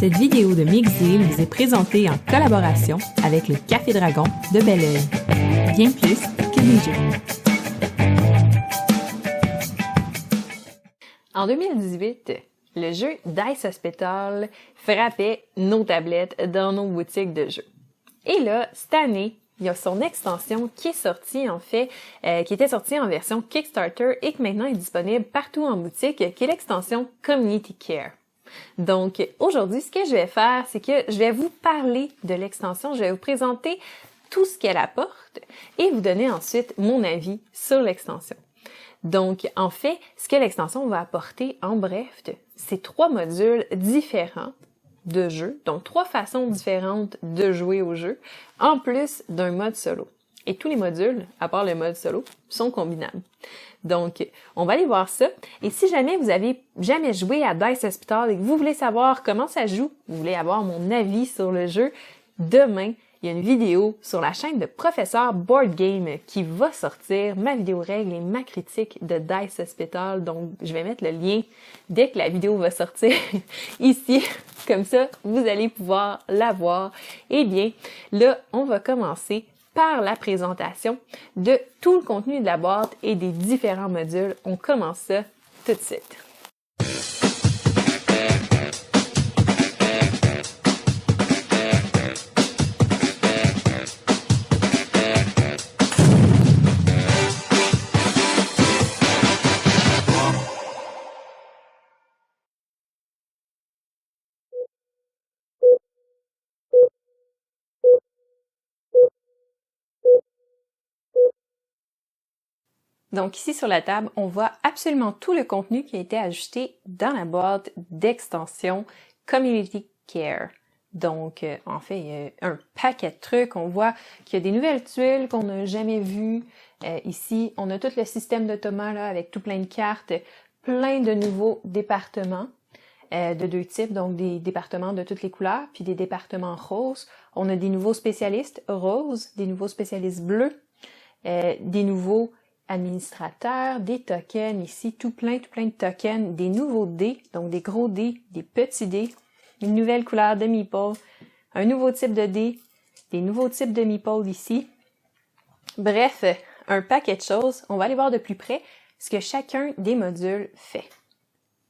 Cette vidéo de Mixdeal vous est présentée en collaboration avec le Café Dragon de Bel-Oeil. Bien plus que des jeux. En 2018, le jeu Dice Hospital frappait nos tablettes dans nos boutiques de jeux. Et là, cette année, il y a son extension qui est sortie qui était sortie en version Kickstarter et qui maintenant est disponible partout en boutique, qui est l'extension Community Care. Donc, aujourd'hui, ce que je vais faire, c'est que je vais vous parler de l'extension, je vais vous présenter tout ce qu'elle apporte et vous donner ensuite mon avis sur l'extension. Donc, en fait, ce que l'extension va apporter, en bref, c'est 3 modules différents de jeu, donc 3 façons différentes de jouer au jeu, en plus d'un mode solo. Et tous les modules, à part le mode solo, sont combinables. Donc, on va aller voir ça. Et si jamais vous avez jamais joué à Dice Hospital et que vous voulez savoir comment ça joue, vous voulez avoir mon avis sur le jeu, demain, il y a une vidéo sur la chaîne de Professeur Board Game qui va sortir, ma vidéo règle et ma critique de Dice Hospital. Donc, je vais mettre le lien dès que la vidéo va sortir ici. Comme ça, vous allez pouvoir la voir. Eh bien, là, on va commencer par la présentation de tout le contenu de la boîte et des différents modules. On commence ça tout de suite. Donc ici sur la table, on voit absolument tout le contenu qui a été ajouté dans la boîte d'extension Community Care. Donc en fait, il y a un paquet de trucs. On voit qu'il y a des nouvelles tuiles qu'on n'a jamais vues. Ici, on a tout le système d'automat là avec tout plein de cartes, plein de nouveaux départements de 2 types, donc des départements de toutes les couleurs, puis des départements roses. On a des nouveaux spécialistes roses, des nouveaux spécialistes bleus, des nouveaux administrateurs, des tokens ici, tout plein de tokens, des nouveaux dés, donc des gros dés, des petits dés, une nouvelle couleur de meeple, un nouveau type de dés, des nouveaux types de meeple ici. Bref, un paquet de choses. On va aller voir de plus près ce que chacun des modules fait.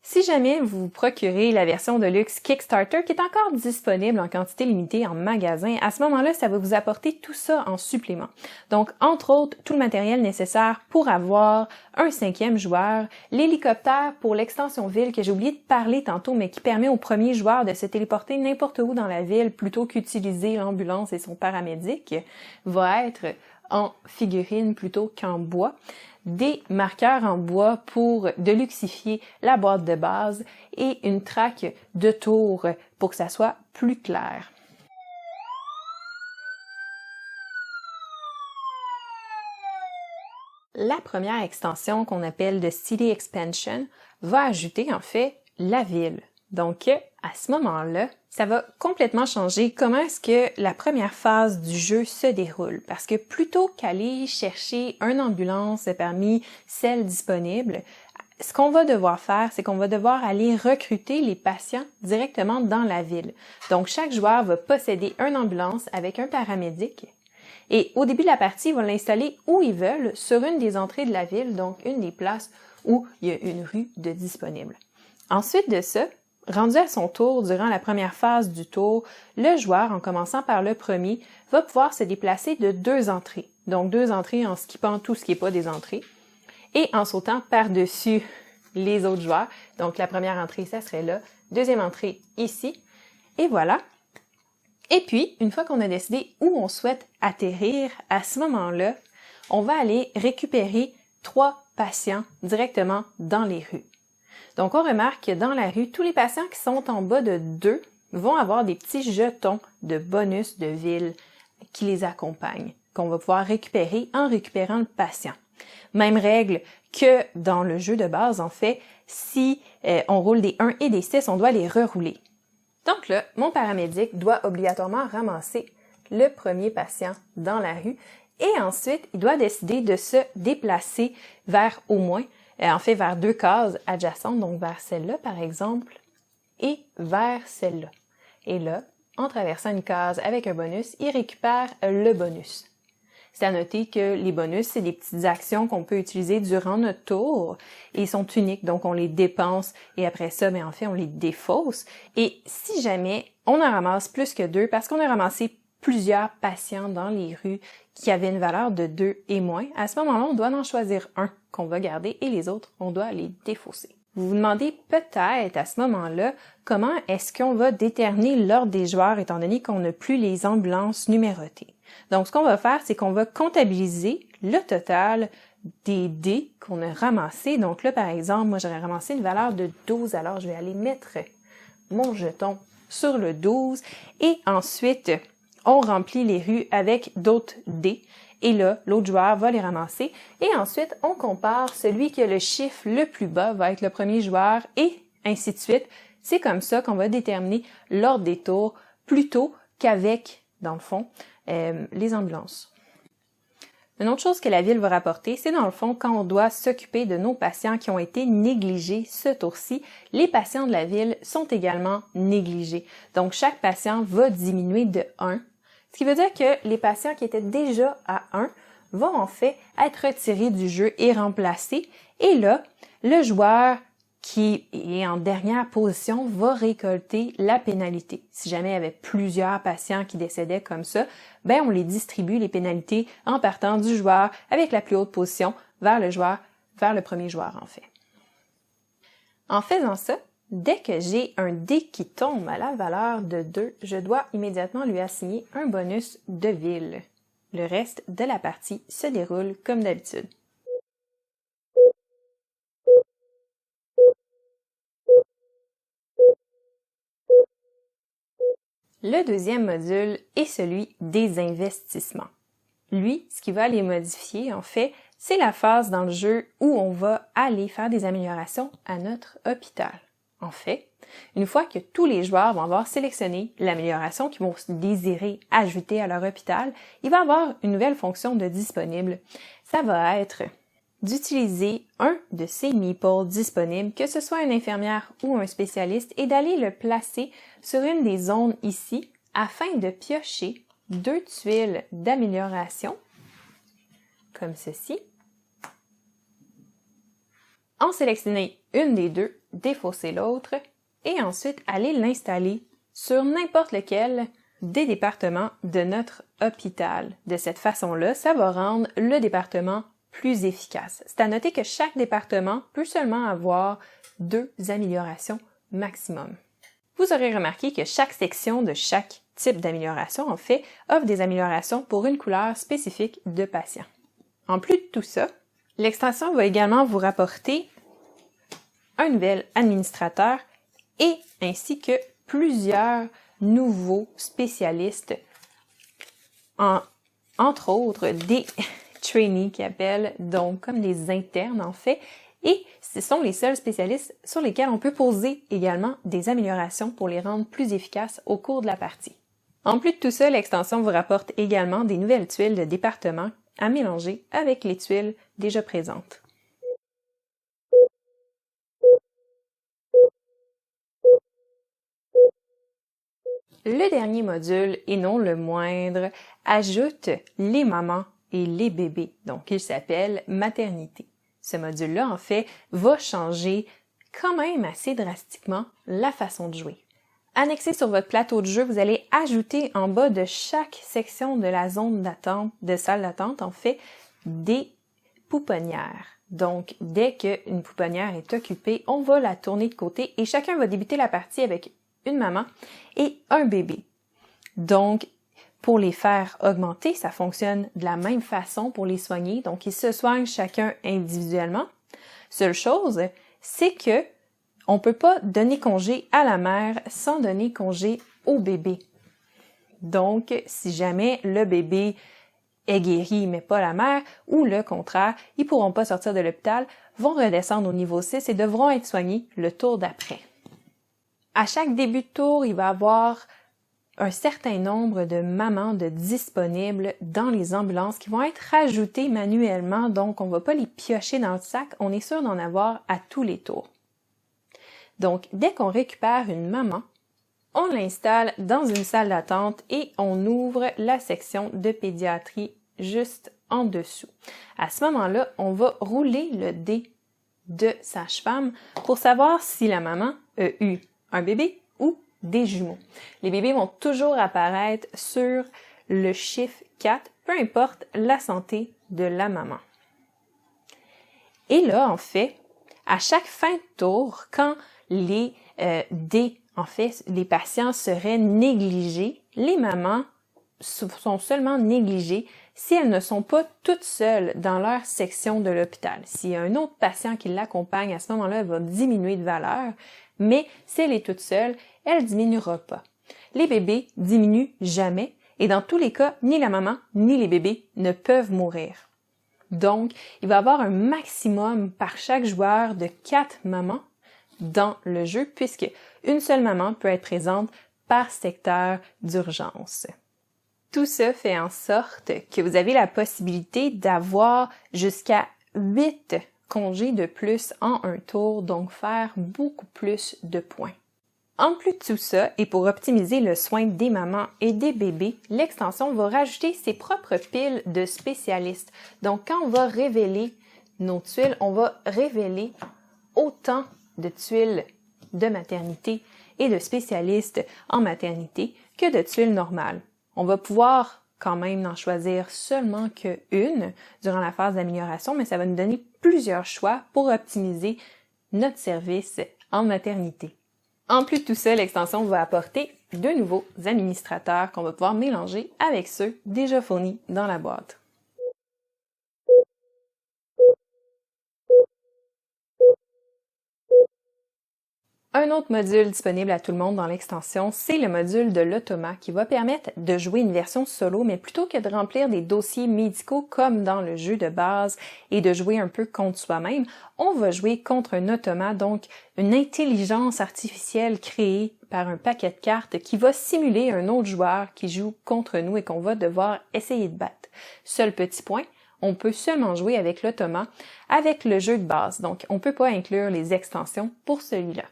Si jamais vous procurez la version de luxe Kickstarter qui est encore disponible en quantité limitée en magasin, à ce moment-là, ça va vous apporter tout ça en supplément. Donc, entre autres, tout le matériel nécessaire pour avoir un 5e joueur, l'hélicoptère pour l'extension ville que j'ai oublié de parler tantôt, mais qui permet au premier joueur de se téléporter n'importe où dans la ville plutôt qu'utiliser l'ambulance et son paramédic, va être en figurine plutôt qu'en bois. Des marqueurs en bois pour deluxifier la boîte de base et une traque de tour pour que ça soit plus clair. La première extension qu'on appelle de City Expansion va ajouter en fait la ville. Donc à ce moment-là, ça va complètement changer comment est-ce que la première phase du jeu se déroule. Parce que plutôt qu'aller chercher une ambulance parmi celles disponibles, ce qu'on va devoir faire, c'est qu'on va devoir aller recruter les patients directement dans la ville. Donc chaque joueur va posséder une ambulance avec un paramédic. Et au début de la partie, ils vont l'installer où ils veulent, sur une des entrées de la ville, donc une des places où il y a une rue de disponible. Ensuite de ça, rendu à son tour, durant la première phase du tour, le joueur, en commençant par le premier, va pouvoir se déplacer de 2 entrées. Donc 2 entrées en skippant tout ce qui n'est pas des entrées et en sautant par-dessus les autres joueurs. Donc la première entrée, ça serait là. Deuxième entrée, ici. Et voilà. Et puis, une fois qu'on a décidé où on souhaite atterrir, à ce moment-là, on va aller récupérer 3 patients directement dans les rues. Donc, on remarque que dans la rue, tous les patients qui sont en bas de 2 vont avoir des petits jetons de bonus de ville qui les accompagnent, qu'on va pouvoir récupérer en récupérant le patient. Même règle que dans le jeu de base, en fait, si on roule des 1 et des 6, on doit les rerouler. Donc là, mon paramédic doit obligatoirement ramasser le premier patient dans la rue et ensuite, il doit décider de se déplacer vers au moins vers 2 cases adjacentes, donc vers celle-là par exemple, et vers celle-là. Et là, en traversant une case avec un bonus, il récupère le bonus. C'est à noter que les bonus, c'est des petites actions qu'on peut utiliser durant notre tour et ils sont uniques, donc on les dépense et après ça, en fait, on les défausse. Et si jamais on en ramasse plus que 2, parce qu'on a ramassé plusieurs patients dans les rues qui avaient une valeur de 2 et moins, à ce moment-là, on doit en choisir un qu'on va garder et les autres, on doit les défausser. Vous vous demandez peut-être à ce moment-là comment est-ce qu'on va déterminer l'ordre des joueurs étant donné qu'on n'a plus les ambulances numérotées. Donc, ce qu'on va faire, c'est qu'on va comptabiliser le total des dés qu'on a ramassés. Donc là, par exemple, moi, j'aurais ramassé une valeur de 12, alors je vais aller mettre mon jeton sur le 12 et ensuite, on remplit les rues avec d'autres dés. Et là, l'autre joueur va les ramasser. Et ensuite, on compare celui qui a le chiffre le plus bas va être le premier joueur et ainsi de suite. C'est comme ça qu'on va déterminer l'ordre des tours plutôt qu'avec, dans le fond, les ambulances. Une autre chose que la ville va rapporter, c'est dans le fond quand on doit s'occuper de nos patients qui ont été négligés ce tour-ci. Les patients de la ville sont également négligés. Donc, chaque patient va diminuer de 1. Ce qui veut dire que les patients qui étaient déjà à 1 vont en fait être retirés du jeu et remplacés. Et là, le joueur qui est en dernière position va récolter la pénalité. Si jamais il y avait plusieurs patients qui décédaient comme ça, on les distribue les pénalités en partant du joueur avec la plus haute position vers le premier joueur en fait. En faisant ça, dès que j'ai un dé qui tombe à la valeur de 2, je dois immédiatement lui assigner un bonus de ville. Le reste de la partie se déroule comme d'habitude. Le deuxième module est celui des investissements. Lui, ce qui va les modifier, en fait, c'est la phase dans le jeu où on va aller faire des améliorations à notre hôpital. En fait, une fois que tous les joueurs vont avoir sélectionné l'amélioration qu'ils vont désirer ajouter à leur hôpital, il va y avoir une nouvelle fonction de disponible. Ça va être d'utiliser un de ces meeples disponibles, que ce soit une infirmière ou un spécialiste, et d'aller le placer sur une des zones ici afin de piocher 2 tuiles d'amélioration, comme ceci. En sélectionner une des deux, défausser l'autre, et ensuite aller l'installer sur n'importe lequel des départements de notre hôpital. De cette façon-là, ça va rendre le département plus efficace. C'est à noter que chaque département peut seulement avoir 2 améliorations maximum. Vous aurez remarqué que chaque section de chaque type d'amélioration, en fait, offre des améliorations pour une couleur spécifique de patient. En plus de tout ça, l'extension va également vous rapporter un nouvel administrateur et ainsi que plusieurs nouveaux spécialistes, entre autres des trainees qui appellent, donc comme des internes en fait, et ce sont les seuls spécialistes sur lesquels on peut poser également des améliorations pour les rendre plus efficaces au cours de la partie. En plus de tout ça, l'extension vous rapporte également des nouvelles tuiles de département à mélanger avec les tuiles déjà présentes. Le dernier module, et non le moindre, ajoute les mamans et les bébés, donc il s'appelle maternité. Ce module-là, en fait, va changer quand même assez drastiquement la façon de jouer. Annexé sur votre plateau de jeu, vous allez ajouter en bas de chaque section de la zone d'attente, de salle d'attente, en fait, des pouponnières. Donc, dès qu'une pouponnière est occupée, on va la tourner de côté et chacun va débuter la partie avec une maman et un bébé. Donc, pour les faire augmenter, ça fonctionne de la même façon pour les soigner. Donc, ils se soignent chacun individuellement. Seule chose, c'est que on peut pas donner congé à la mère sans donner congé au bébé. Donc, si jamais le bébé est guéri mais pas la mère, ou le contraire, ils pourront pas sortir de l'hôpital, vont redescendre au niveau 6 et devront être soignés le tour d'après. À chaque début de tour, il va y avoir un certain nombre de mamans de disponibles dans les ambulances qui vont être rajoutées manuellement, donc on ne va pas les piocher dans le sac, on est sûr d'en avoir à tous les tours. Donc, dès qu'on récupère une maman, On l'installe dans une salle d'attente et on ouvre la section de pédiatrie juste en dessous. À ce moment-là, on va rouler le dé de sage-femme pour savoir si la maman a eu un bébé ou des jumeaux. Les bébés vont toujours apparaître sur le chiffre 4, peu importe la santé de la maman. Et là, en fait, à chaque fin de tour, quand les les patients seraient négligés, les mamans sont seulement négligées si elles ne sont pas toutes seules dans leur section de l'hôpital. S'il y a un autre patient qui l'accompagne, à ce moment-là, elle va diminuer de valeur, mais si elle est toute seule, elle diminuera pas. Les bébés diminuent jamais, et dans tous les cas, ni la maman ni les bébés ne peuvent mourir. Donc, il va y avoir un maximum par chaque joueur de 4 mamans dans le jeu, puisque une seule maman peut être présente par secteur d'urgence. Tout ça fait en sorte que vous avez la possibilité d'avoir jusqu'à 8 congés de plus en un tour, donc faire beaucoup plus de points. En plus de tout ça, et pour optimiser le soin des mamans et des bébés, l'extension va rajouter ses propres piles de spécialistes. Donc, quand on va révéler nos tuiles, on va révéler autant de tuiles de maternité et de spécialistes en maternité que de tuiles normales. On va pouvoir quand même n'en choisir seulement qu'une durant la phase d'amélioration, mais ça va nous donner plusieurs choix pour optimiser notre service en maternité. En plus de tout ça, l'extension va apporter de nouveaux administrateurs qu'on va pouvoir mélanger avec ceux déjà fournis dans la boîte. Un autre module disponible à tout le monde dans l'extension, c'est le module de l'automa qui va permettre de jouer une version solo, mais plutôt que de remplir des dossiers médicaux comme dans le jeu de base et de jouer un peu contre soi-même, on va jouer contre un automa, donc une intelligence artificielle créée par un paquet de cartes qui va simuler un autre joueur qui joue contre nous et qu'on va devoir essayer de battre. Seul petit point, on peut seulement jouer avec l'automa avec le jeu de base, donc on peut pas inclure les extensions pour celui-là.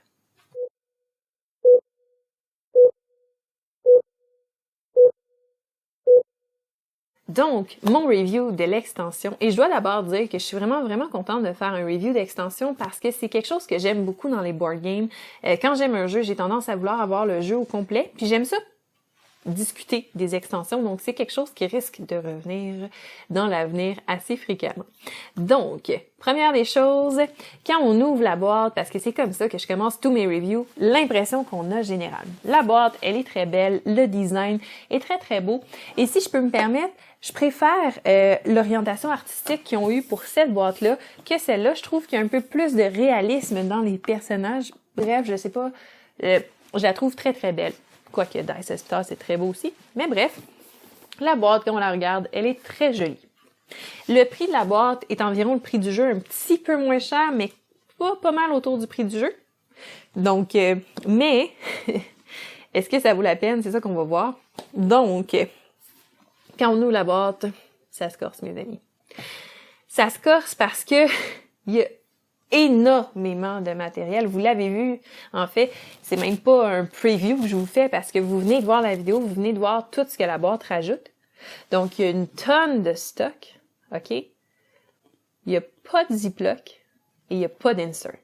Donc, mon review de l'extension, et je dois d'abord dire que je suis vraiment contente de faire un review d'extension parce que c'est quelque chose que j'aime beaucoup dans les board games. Quand j'aime un jeu, j'ai tendance à vouloir avoir le jeu au complet, puis j'aime ça discuter des extensions, donc c'est quelque chose qui risque de revenir dans l'avenir assez fréquemment. Donc, première des choses, quand on ouvre la boîte, parce que c'est comme ça que je commence tous mes reviews, l'impression qu'on a générale. La boîte, elle est très belle, le design est très beau, et si je peux me permettre, je préfère l'orientation artistique qu'ils ont eu pour cette boîte-là que celle-là. Je trouve qu'il y a un peu plus de réalisme dans les personnages. Bref, je sais pas, je la trouve très belle. Quoique Dice Hospital, c'est très beau aussi. Mais bref, la boîte, quand on la regarde, elle est très jolie. Le prix de la boîte est environ le prix du jeu, un petit peu moins cher, mais pas mal autour du prix du jeu. Donc, mais, est-ce que ça vaut la peine? C'est ça qu'on va voir. Donc, quand on ouvre la boîte, ça se corse, mes amis. Ça se corse parce que il y a énormément de matériel. Vous l'avez vu, en fait, c'est même pas un preview que je vous fais parce que vous venez de voir la vidéo, vous venez de voir tout ce que la boîte rajoute. Donc, il y a une tonne de stock, OK? Il n'y a pas de ziploc et il n'y a pas d'insert.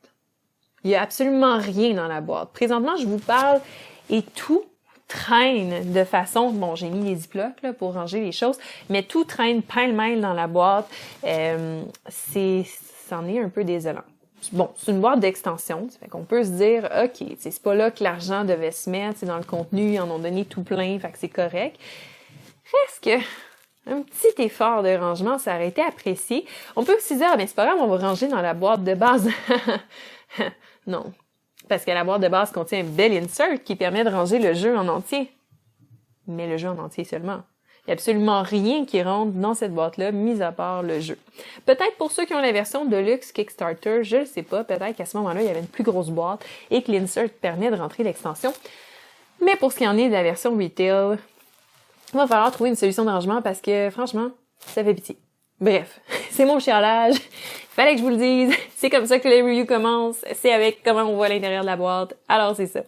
Il n'y a absolument rien dans la boîte. Présentement, je vous parle et tout traîne de façon... Bon, j'ai mis les ziplocs là, pour ranger les choses, mais tout traîne pêle-mêle dans la boîte. C'en est un peu désolant. Bon, c'est une boîte d'extension, ça fait qu'on peut se dire, OK, c'est pas là que l'argent devait se mettre, c'est dans le contenu, ils en ont donné tout plein, fait que c'est correct. Reste que un petit effort de rangement, ça aurait été apprécié. On peut aussi dire, c'est pas grave, on va ranger dans la boîte de base. Non, parce que la boîte de base contient un bel insert qui permet de ranger le jeu en entier. Mais le jeu en entier seulement. Il n'y a absolument rien qui rentre dans cette boîte-là, mis à part le jeu. Peut-être pour ceux qui ont la version Deluxe Kickstarter, je ne sais pas, peut-être qu'à ce moment-là, il y avait une plus grosse boîte et que l'insert permet de rentrer l'extension. Mais pour ce qui en est de la version Retail, il va falloir trouver une solution de rangement parce que, franchement, ça fait pitié. Bref, c'est mon chialage. Fallait que je vous le dise. C'est comme ça que les reviews commencent. C'est avec comment on voit l'intérieur de la boîte. Alors, c'est ça.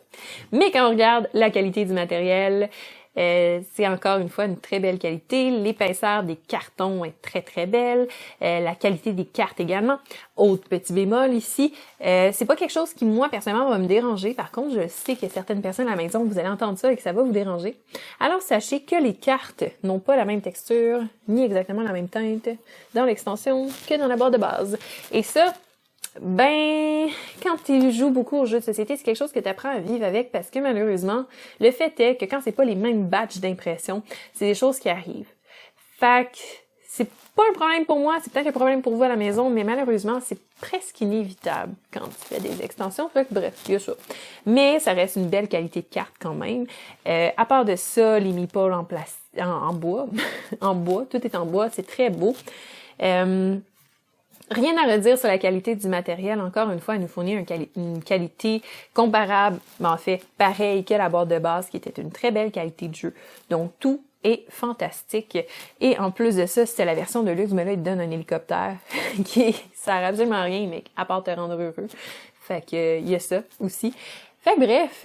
Mais quand on regarde la qualité du matériel, c'est encore une fois une très belle qualité. L'épaisseur des cartons est très très belle. La qualité des cartes également. Autre petit bémol ici, c'est pas quelque chose qui moi personnellement va me déranger. Par contre, je sais qu'il y a certaines personnes à la maison, vous allez entendre ça et que ça va vous déranger. Alors sachez que les cartes n'ont pas la même texture ni exactement la même teinte dans l'extension que dans la boîte de base. Et ça, ben, quand tu joues beaucoup aux jeux de société, c'est quelque chose que tu apprends à vivre avec parce que malheureusement, le fait est que quand c'est pas les mêmes batchs d'impression, c'est des choses qui arrivent. Fait que c'est pas un problème pour moi, c'est peut-être un problème pour vous à la maison, mais malheureusement, c'est presque inévitable quand tu fais des extensions. Fait que bref, il y a ça. Mais ça reste une belle qualité de carte quand même. À part de ça, les meeples en bois, en bois, tout est en bois, c'est très beau. Rien à redire sur la qualité du matériel. Encore une fois, elle nous fournit une qualité comparable, mais en fait pareille que la boîte de base, qui était une très belle qualité de jeu. Donc tout est fantastique. Et en plus de ça, c'était la version de luxe, mais là, il te donne un hélicoptère qui sert absolument à rien, mais à part te rendre heureux. Fait que il y a ça aussi. Fait que bref,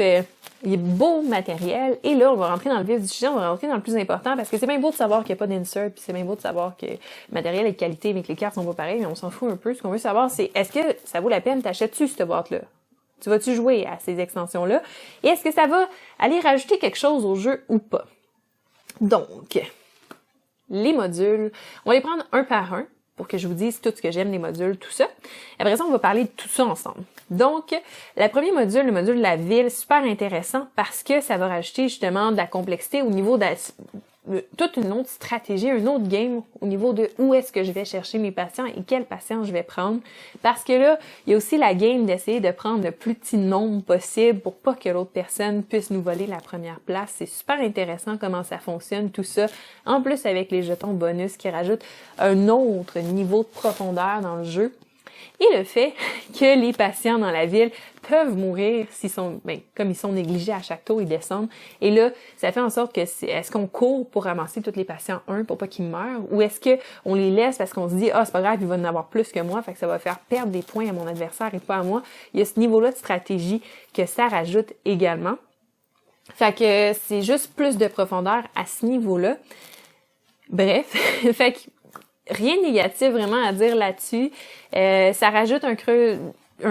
il y a beau matériel. Et là, on va rentrer dans le vif du sujet, on va rentrer dans le plus important, parce que c'est bien beau de savoir qu'il n'y a pas d'insert, puis c'est bien beau de savoir que le matériel est de qualité, mais que les cartes sont pas pareilles, mais on s'en fout un peu. Ce qu'on veut savoir, c'est est-ce que ça vaut la peine, t'achètes-tu cette boîte-là? Tu vas-tu jouer à ces extensions-là? Et est-ce que ça va aller rajouter quelque chose au jeu ou pas? Donc, les modules, on va les prendre un par un pour que je vous dise tout ce que j'aime des modules, tout ça. Après ça, on va parler de tout ça ensemble. Donc, le premier module, le module de la ville, super intéressant parce que ça va rajouter justement de la complexité au niveau de toute une autre stratégie, un autre game au niveau de où est-ce que je vais chercher mes patients et quels patients je vais prendre. Parce que là, il y a aussi la game d'essayer de prendre le plus petit nombre possible pour pas que l'autre personne puisse nous voler la première place. C'est super intéressant comment ça fonctionne, tout ça. En plus, avec les jetons bonus qui rajoutent un autre niveau de profondeur dans le jeu. Et le fait que les patients dans la ville peuvent mourir s'ils sont, comme ils sont négligés à chaque tour, ils descendent. Et là, ça fait en sorte que est-ce qu'on court pour ramasser tous les patients pour pas qu'ils meurent, ou est-ce que on les laisse parce qu'on se dit c'est pas grave, il va en avoir plus que moi, fait que ça va faire perdre des points à mon adversaire et pas à moi. Il y a ce niveau-là de stratégie que ça rajoute également. Fait que c'est juste plus de profondeur à ce niveau-là. Bref, fait que rien de négatif vraiment à dire là-dessus. Ça rajoute un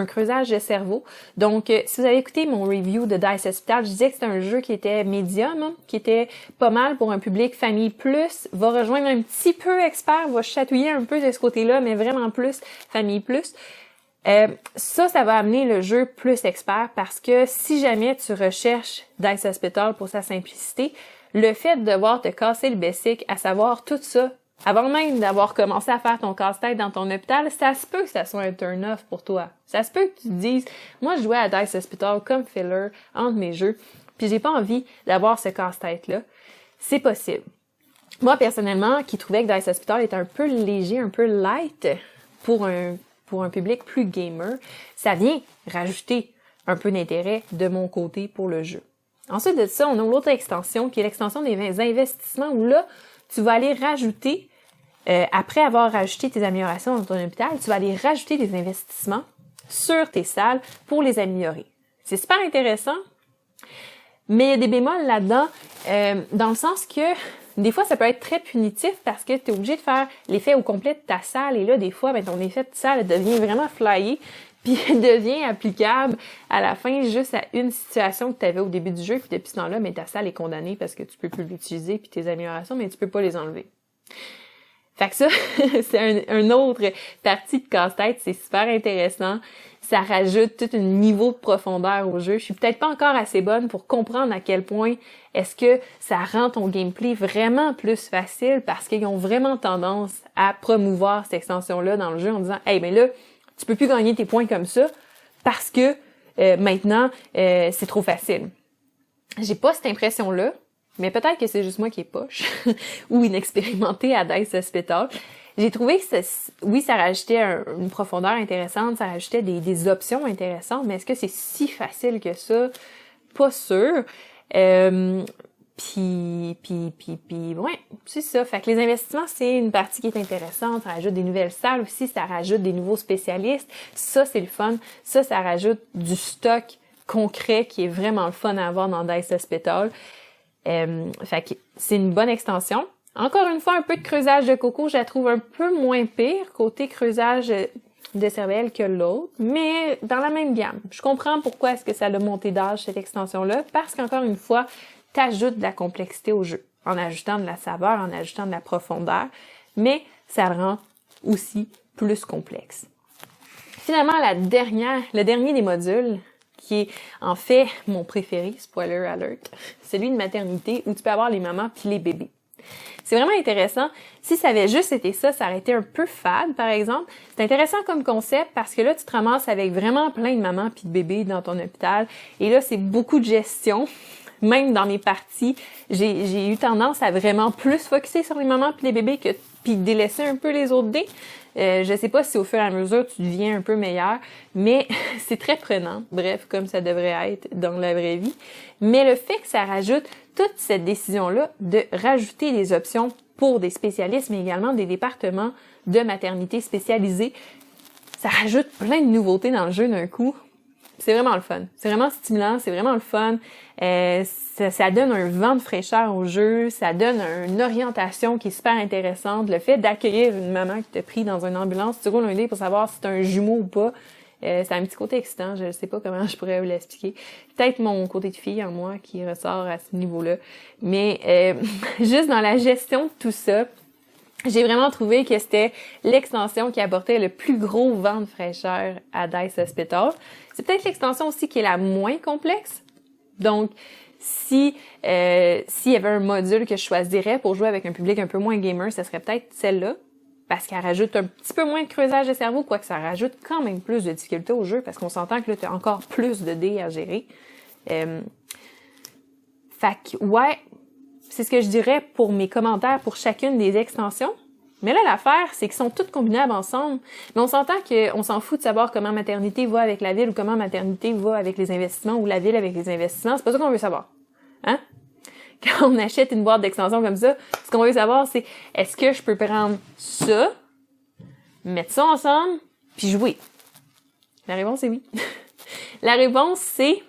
creusage de cerveau. Donc, si vous avez écouté mon review de Dice Hospital, je disais que c'était un jeu qui était médium, qui était pas mal pour un public famille plus, va rejoindre un petit peu expert, va chatouiller un peu de ce côté-là, mais vraiment plus famille plus. Ça va amener le jeu plus expert parce que si jamais tu recherches Dice Hospital pour sa simplicité, le fait de devoir te casser le basic, à savoir tout ça, avant même d'avoir commencé à faire ton casse-tête dans ton hôpital, ça se peut que ça soit un turn-off pour toi. Ça se peut que tu te dises, moi je jouais à Dice Hospital comme filler entre mes jeux, puis j'ai pas envie d'avoir ce casse-tête-là. C'est possible. Moi personnellement, qui trouvais que Dice Hospital était un peu léger, un peu light pour un public plus gamer, ça vient rajouter un peu d'intérêt de mon côté pour le jeu. Ensuite de ça, on a l'autre extension qui est l'extension des investissements où là, tu vas aller rajouter, après avoir rajouté tes améliorations dans ton hôpital, tu vas aller rajouter des investissements sur tes salles pour les améliorer. C'est super intéressant, mais il y a des bémols là-dedans, dans le sens que des fois, ça peut être très punitif parce que tu es obligé de faire l'effet au complet de ta salle et là, des fois, ton effet de salle devient vraiment flyé puis devient applicable à la fin juste à une situation que tu avais au début du jeu, puis depuis ce temps-là, ta salle est condamnée parce que tu peux plus l'utiliser, puis tes améliorations, mais tu peux pas les enlever. Fait que ça, c'est un autre partie de casse-tête, c'est super intéressant. Ça rajoute tout un niveau de profondeur au jeu. Je suis peut-être pas encore assez bonne pour comprendre à quel point est-ce que ça rend ton gameplay vraiment plus facile parce qu'ils ont vraiment tendance à promouvoir cette extension-là dans le jeu en disant « Hey, mais là, tu peux plus gagner tes points comme ça parce que maintenant, c'est trop facile. » J'ai pas cette impression-là, mais peut-être que c'est juste moi qui est poche ou inexpérimentée à Dice Hospital. J'ai trouvé que ça rajoutait une profondeur intéressante, ça rajoutait des options intéressantes, mais est-ce que c'est si facile que ça? Pas sûr. Ouais, c'est ça. Fait que les investissements, c'est une partie qui est intéressante. Ça rajoute des nouvelles salles aussi, ça rajoute des nouveaux spécialistes. Ça, c'est le fun. Ça rajoute du stock concret qui est vraiment le fun à avoir dans Dice Hospital. Fait que c'est une bonne extension. Encore une fois, un peu de creusage de coco, je la trouve un peu moins pire côté creusage de cervelle que l'autre, mais dans la même gamme. Je comprends pourquoi est-ce que ça a monté d'âge, cette extension-là, parce qu'encore une fois, t'ajoutes de la complexité au jeu, en ajoutant de la saveur, en ajoutant de la profondeur, mais ça le rend aussi plus complexe. Finalement, le dernier des modules, qui est en fait mon préféré, spoiler alert, celui de maternité, où tu peux avoir les mamans puis les bébés. C'est vraiment intéressant. Si ça avait juste été ça, ça aurait été un peu fade, par exemple. C'est intéressant comme concept parce que là, tu te ramasses avec vraiment plein de mamans puis de bébés dans ton hôpital. Et là, c'est beaucoup de gestion. Même dans mes parties, j'ai eu tendance à vraiment plus focusser sur les mamans puis les bébés puis délaisser un peu les autres dés. Je sais pas si au fur et à mesure tu deviens un peu meilleur, mais c'est très prenant. Bref, comme ça devrait être dans la vraie vie. Mais le fait que ça rajoute toute cette décision-là de rajouter des options pour des spécialistes, mais également des départements de maternité spécialisés, ça rajoute plein de nouveautés dans le jeu d'un coup. C'est vraiment le fun. C'est vraiment stimulant, c'est vraiment le fun. Ça donne un vent de fraîcheur au jeu, ça donne une orientation qui est super intéressante. Le fait d'accueillir une maman qui t'a pris dans une ambulance, tu roules un dé pour savoir si c'est un jumeau ou pas, c'est un petit côté excitant, je ne sais pas comment je pourrais vous l'expliquer. Peut-être mon côté de fille en moi qui ressort à ce niveau-là. Mais juste dans la gestion de tout ça, j'ai vraiment trouvé que c'était l'extension qui apportait le plus gros vent de fraîcheur à Dice Hospital. C'est peut-être l'extension aussi qui est la moins complexe. Donc, s'il y avait un module que je choisirais pour jouer avec un public un peu moins gamer, ce serait peut-être celle-là. Parce qu'elle rajoute un petit peu moins de creusage de cerveau, quoique ça rajoute quand même plus de difficulté au jeu, parce qu'on s'entend que là, tu as encore plus de dés à gérer. Fait que, ouais, c'est ce que je dirais pour mes commentaires pour chacune des extensions. Mais là, l'affaire, c'est qu'ils sont toutes combinables ensemble. Mais on s'entend qu'on s'en fout de savoir comment maternité va avec la ville ou comment maternité va avec les investissements ou la ville avec les investissements. C'est pas ça qu'on veut savoir. Hein? Quand on achète une boîte d'extension comme ça, ce qu'on veut savoir, c'est est-ce que je peux prendre ça, mettre ça ensemble, puis jouer? La réponse est oui. La réponse, c'est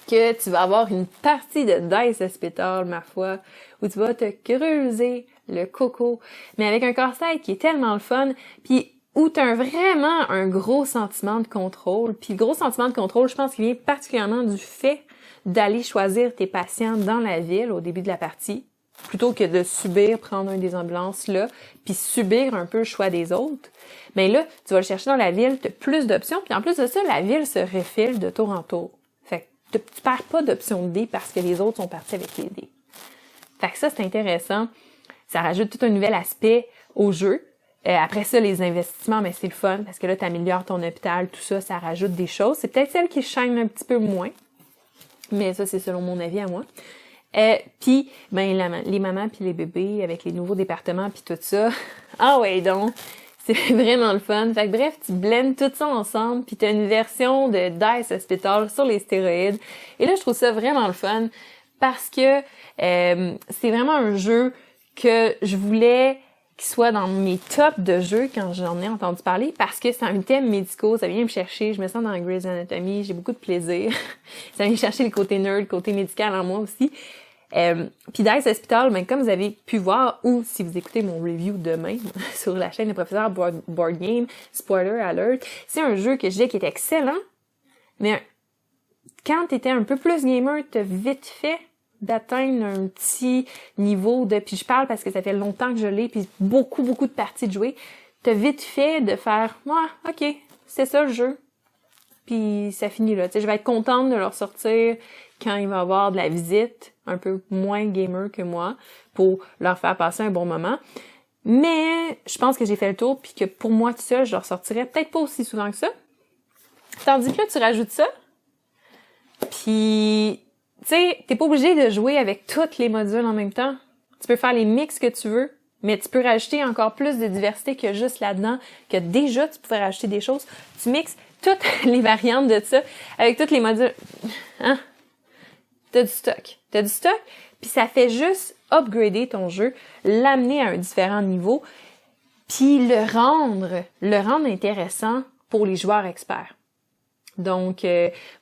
que tu vas avoir une partie de Dice Hospital, ma foi, où tu vas te creuser le coco, mais avec un casse-tête qui est tellement le fun, puis où tu as vraiment un gros sentiment de contrôle. Puis le gros sentiment de contrôle, je pense qu'il vient particulièrement du fait d'aller choisir tes patients dans la ville au début de la partie, plutôt que de prendre une des ambulances là, puis subir un peu le choix des autres. Mais là, tu vas le chercher dans la ville, tu as plus d'options, puis en plus de ça, la ville se refile de tour en tour. Fait que tu perds pas d'options de dés parce que les autres sont partis avec les dés. Fait que ça, c'est intéressant. Ça rajoute tout un nouvel aspect au jeu. Après ça, les investissements, mais c'est le fun, parce que là, tu améliores ton hôpital, tout ça, ça rajoute des choses. C'est peut-être celle qui chaîne un petit peu moins. Mais ça, c'est selon mon avis à moi. Puis, les mamans puis les bébés avec les nouveaux départements puis tout ça. Ah ouais, donc, c'est vraiment le fun. Fait que bref, tu blends tout ça ensemble puis t'as une version de Dice Hospital sur les stéroïdes. Et là, je trouve ça vraiment le fun parce que c'est vraiment un jeu que je voulais qu'il soit dans mes tops de jeux quand j'en ai entendu parler, parce que c'est un thème médicaux, ça vient me chercher, je me sens dans Grey's Anatomy, j'ai beaucoup de plaisir. Ça vient chercher le côté nerd, le côté médical en moi aussi. Puis Dice Hospital, comme vous avez pu voir, ou si vous écoutez mon review demain sur la chaîne de Professeur Board Game, spoiler alert, c'est un jeu que je dis qui est excellent, mais quand t'étais un peu plus gamer, t'as vite fait d'atteindre un petit niveau de... Puis je parle parce que ça fait longtemps que je l'ai, puis beaucoup de parties de jouer. T'as vite fait de faire « Ouais, ok, c'est ça le jeu. » Puis ça finit là. Tu sais, je vais être contente de leur sortir quand il va y avoir de la visite, un peu moins gamer que moi, pour leur faire passer un bon moment. Mais je pense que j'ai fait le tour, puis que pour moi tout seul, je leur sortirais peut-être pas aussi souvent que ça. Tandis que là, tu rajoutes ça, puis... Tu sais, t'es pas obligé de jouer avec tous les modules en même temps. Tu peux faire les mix que tu veux, mais tu peux rajouter encore plus de diversité que juste là-dedans, que déjà tu pouvais rajouter des choses. Tu mixes toutes les variantes de ça avec tous les modules. Hein? t'as du stock. T'as du stock, puis ça fait juste upgrader ton jeu, l'amener à un différent niveau, puis le rendre intéressant pour les joueurs experts. Donc,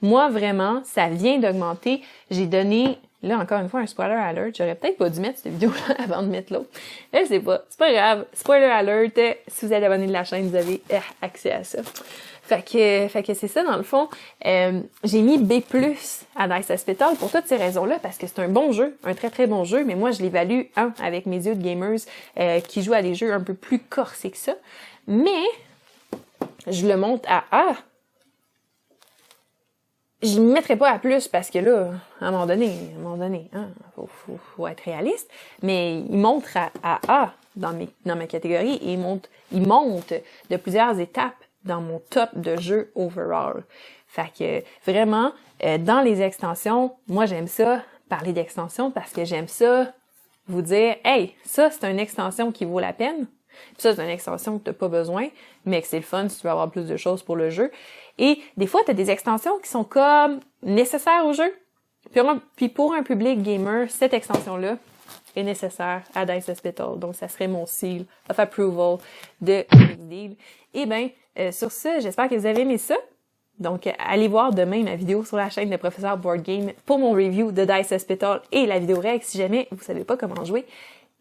moi, vraiment, ça vient d'augmenter. J'ai donné, là, encore une fois, un spoiler alert. J'aurais peut-être pas dû mettre cette vidéo-là avant de mettre l'autre. Je sais pas. C'est pas grave. Spoiler alert. Si vous êtes abonné de la chaîne, vous avez accès à ça. Fait que c'est ça, dans le fond. J'ai mis B+, à Dice Hospital pour toutes ces raisons-là, parce que c'est un bon jeu, un très très bon jeu, mais moi, je l'évalue, avec mes yeux de gamers, qui jouent à des jeux un peu plus corsés que ça. Mais, je le monte à A. Je ne mettrais pas à plus parce que là, à un moment donné, faut être réaliste. Mais il monte à A dans ma catégorie et il monte de plusieurs étapes dans mon top de jeu overall. Fait que vraiment, dans les extensions, moi j'aime ça, parler d'extensions parce que j'aime ça vous dire, hey, ça c'est une extension qui vaut la peine. Puis ça, c'est une extension que t'as pas besoin, mais que c'est le fun si tu veux avoir plus de choses pour le jeu. Et des fois, t'as des extensions qui sont comme nécessaires au jeu. Puis pour un public gamer, cette extension-là est nécessaire à Dice Hospital. Donc, ça serait mon seal of approval de Big Deal. Et bien, sur ce, j'espère que vous avez aimé ça. Donc, allez voir demain ma vidéo sur la chaîne de Professeur Board Game pour mon review de Dice Hospital et la vidéo règle si jamais vous savez pas comment jouer.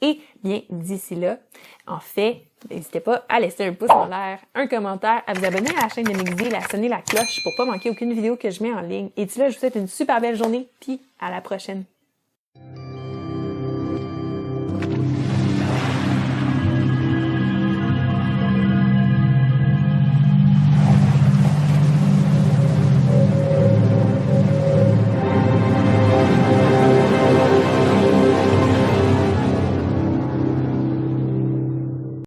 Et bien, d'ici là, en fait, n'hésitez pas à laisser un pouce en l'air, un commentaire, à vous abonner à la chaîne de Mixdeal, à sonner la cloche pour pas manquer aucune vidéo que je mets en ligne. Et d'ici là, je vous souhaite une super belle journée, puis à la prochaine.